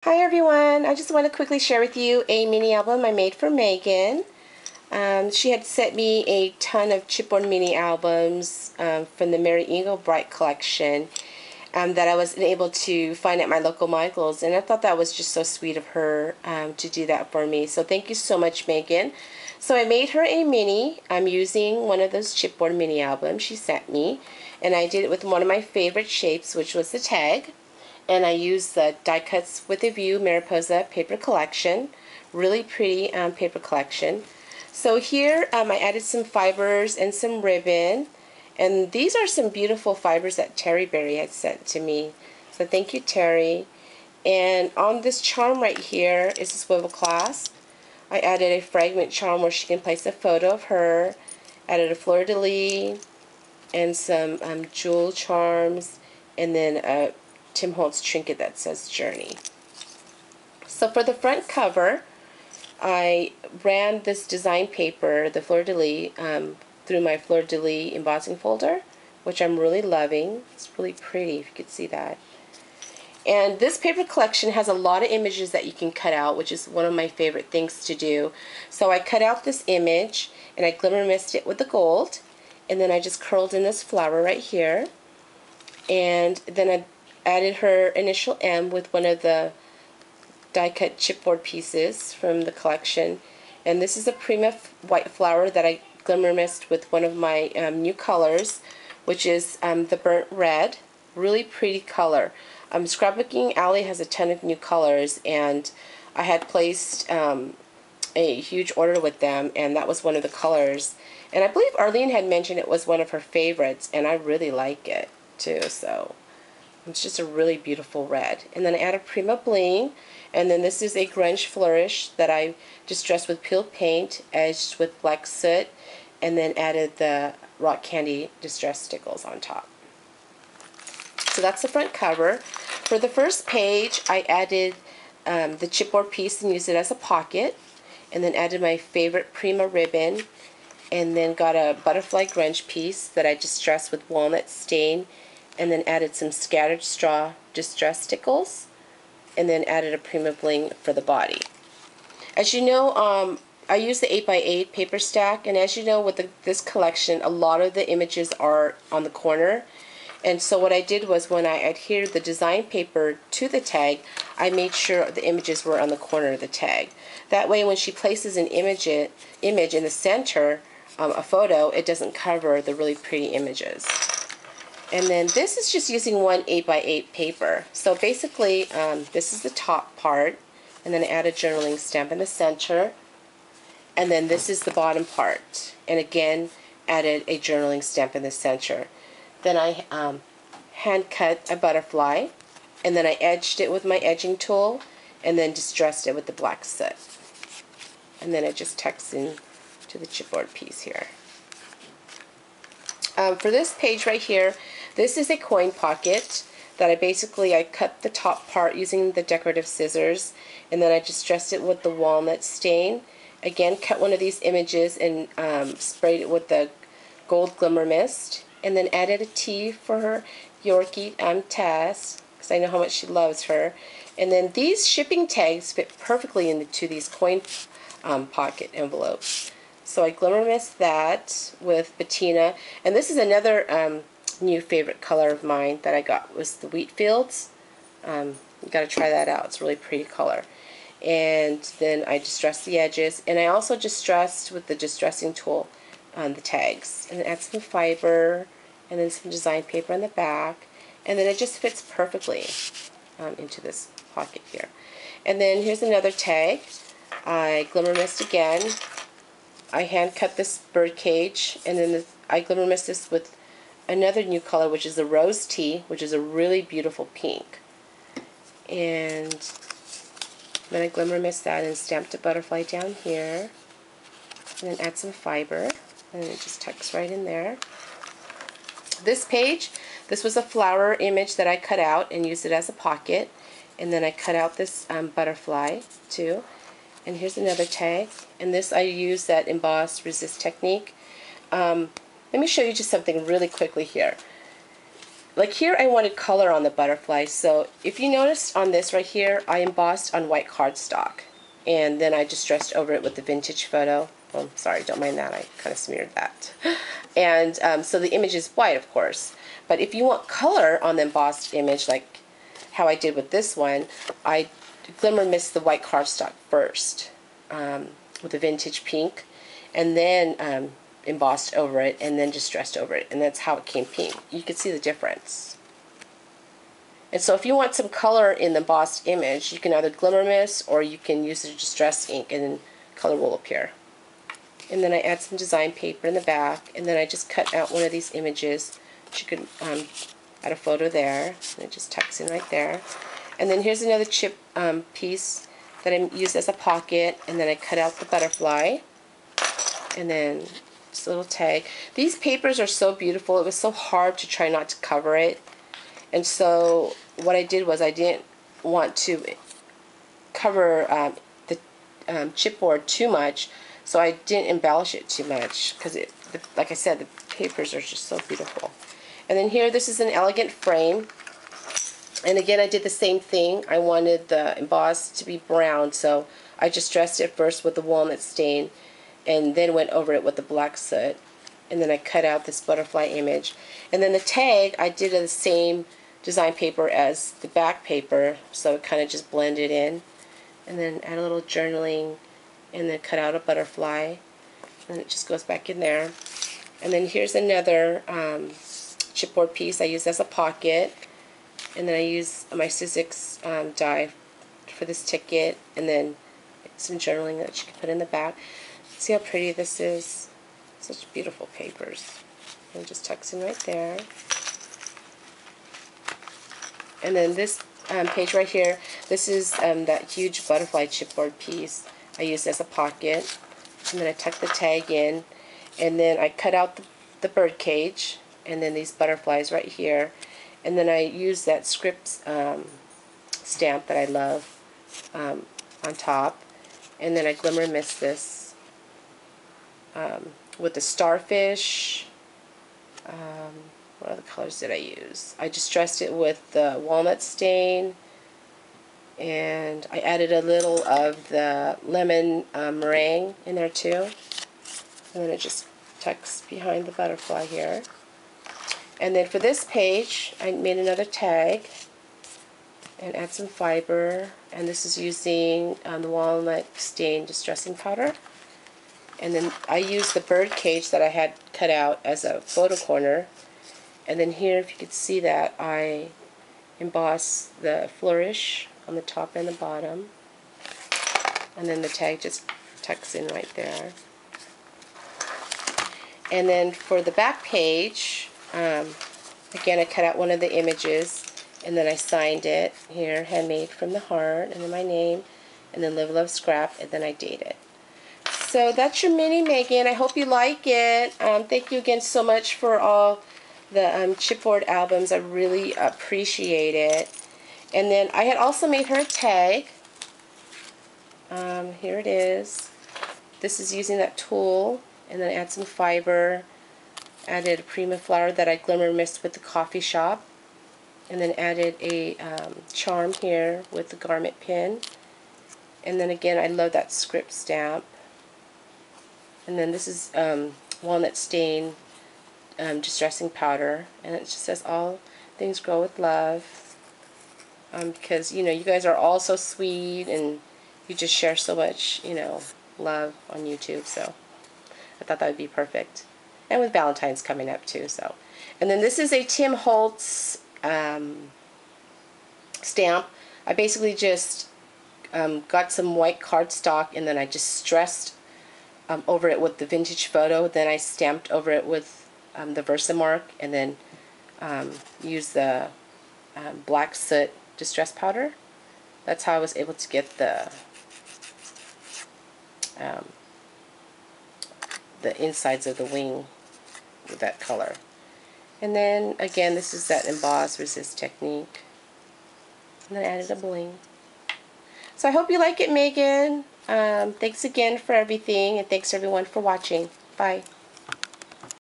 Hi everyone, I just want to quickly share with you a mini album I made for Megan. She had sent me a ton of chipboard mini albums from the Mary Ingle Bright collection that I wasn't able to find at my local Michael's, and I thought that was just so sweet of her to do that for me. So thank you so much, Megan. So I made her a mini. I'm using one of those chipboard mini albums she sent me, and I did it with one of my favorite shapes, which was the tag. And I used the Die Cuts with a View Mariposa paper collection. Really pretty paper collection. So here I added some fibers and some ribbon. And these are some beautiful fibers that Terry Berry had sent to me. So thank you, Terry. And on this charm right here is a swivel clasp. I added a fragment charm where she can place a photo of her. Added a fleur-de-lis and some jewel charms, and then a Tim Holtz trinket that says Journey. So for the front cover, I ran this design paper, the fleur-de-lis, through my fleur-de-lis embossing folder, which I'm really loving. It's really pretty, if you could see that. And this paper collection has a lot of images that you can cut out, which is one of my favorite things to do. So I cut out this image, and I glimmer mist it with the gold, and then I just curled in this flower right here, and then I added her initial M with one of the die cut chipboard pieces from the collection. And this is a Prima white flower that I glimmer mist with one of my new colors, which is the burnt red. Really pretty color. Scrapbooking Alley has a ton of new colors, and I had placed a huge order with them, and that was one of the colors. And I believe Arlene had mentioned it was one of her favorites, and I really like it too. So it's just a really beautiful red. And then I add a Prima Bling, and then this is a Grunge Flourish that I distressed with peeled paint, edged with black soot, and then added the Rock Candy distress stickles on top. So that's the front cover. For the first page, I added the chipboard piece and used it as a pocket, and then added my favorite Prima ribbon, and then got a butterfly grunge piece that I distressed with walnut stain, and then added some scattered straw distress stickles, and then added a Prima Bling for the body. As you know, I use the 8x8 paper stack, and as you know, with this collection, a lot of the images are on the corner. And so what I did was, when I adhered the design paper to the tag, I made sure the images were on the corner of the tag. That way, when she places an image in the center, a photo, it doesn't cover the really pretty images. And then this is just using one 8x8 paper. So basically, this is the top part, and then I add a journaling stamp in the center, and then this is the bottom part, and again added a journaling stamp in the center. Then I hand cut a butterfly, and then I edged it with my edging tool, and then distressed it with the black soot. And then it just tucks in to the chipboard piece here. For this page right here, this is a coin pocket that I cut the top part using the decorative scissors, and then I distressed it with the walnut stain. Again, cut one of these images and sprayed it with the gold glimmer mist, and then added a T for her Yorkie Tess, because I know how much she loves her. And then these shipping tags fit perfectly into these coin pocket envelopes. So I glimmer mist that with patina, and this is another new favorite color of mine that I got, was the Wheat Fields. You got to try that out. It's a really pretty color. And then I distressed the edges, and I also distressed with the distressing tool on the tags, and add some fiber, and then some design paper on the back, and then it just fits perfectly into this pocket here. And then here's another tag. I glimmer mist again. I hand cut this bird cage, and then I glimmer mist this with another new color, which is the Rose Tea, which is a really beautiful pink. And then I glimmer mist that and stamped a butterfly down here, and then add some fiber, and it just tucks right in there. This page, this was a flower image that I cut out and used it as a pocket, and then I cut out this butterfly too. And here's another tag, and this I use that emboss resist technique. Let me show you just something really quickly here. like here I wanted color on the butterfly, so if you noticed on this right here, I embossed on white cardstock, and then I distressed over it with the vintage photo. Oh, sorry, don't mind that, I kind of smeared that. And so the image is white, of course, but if you want color on the embossed image, like how I did with this one, I glimmer mist the white cardstock first with a vintage pink, and then embossed over it, and then distressed over it, and that's how it came pink. You can see the difference. And so if you want some color in the embossed image, you can either glimmer mist or you can use the distress ink, and then color will appear. And then I add some design paper in the back, and then I just cut out one of these images. You could add a photo there, and it just tucks in right there. And then here's another chip piece that I used as a pocket, and then I cut out the butterfly, and then just a little tag. These papers are so beautiful. It was so hard to try not to cover it, and so what I did was I didn't want to cover the chipboard too much, so I didn't embellish it too much, because like I said, the papers are just so beautiful. And then here, this is an elegant frame. And again, I did the same thing. I wanted the emboss to be brown, so I just dressed it first with the walnut stain, and then went over it with the black soot. And then I cut out this butterfly image. And then the tag, I did the same design paper as the back paper, so it kind of just blended in. And then add a little journaling, and then cut out a butterfly, and it just goes back in there. And then here's another chipboard piece I used as a pocket, and then I use my Sizzix die for this ticket, and then some journaling that you can put in the back. See how pretty this is? Such beautiful papers. And it just tucks in right there. And then this page right here, this is that huge butterfly chipboard piece I used as a pocket, and then I tucked the tag in, and then I cut out the bird cage, and then these butterflies right here, and then I used that script stamp that I love on top, and then I glimmer mist this with the starfish. What other colors did I use? I distressed it with the walnut stain, and I added a little of the lemon meringue in there too, and then it just tucks behind the butterfly here. And then for this page, I made another tag and add some fiber, and this is using the walnut stain distressing powder. And then I used the bird cage that I had cut out as a photo corner, and then here, if you could see that, I emboss the flourish on the top and the bottom, and then the tag just tucks in right there. And then for the back page, again, I cut out one of the images, and then I signed it here, handmade from the heart, and then my name, and then Live Love Scrap, and then I date it. So that's your mini Megan. I hope you like it. Thank you again so much for all the chipboard albums. I really appreciate it. And then I had also made her a tag. Here it is. This is using that tool, and then add some fiber. Added a Prima flower that I glimmer mist with the coffee shop, and then added a charm here with the garment pin. And then again, I love that script stamp. And then this is walnut stain distressing powder, and it just says all things grow with love, because you know, you guys are all so sweet, and you just share so much, you know, love on YouTube, so I thought that would be perfect. And with Valentine's coming up too, so. And then this is a Tim Holtz stamp. I basically just got some white cardstock, and then I just stressed over it with the vintage photo. Then I stamped over it with the Versamark, and then used the black soot distress powder. That's how I was able to get the insides of the wing with that color. And then again, this is that emboss resist technique, and then I added a bling. So I hope you like it, Megan. Thanks again for everything, and thanks everyone for watching. Bye.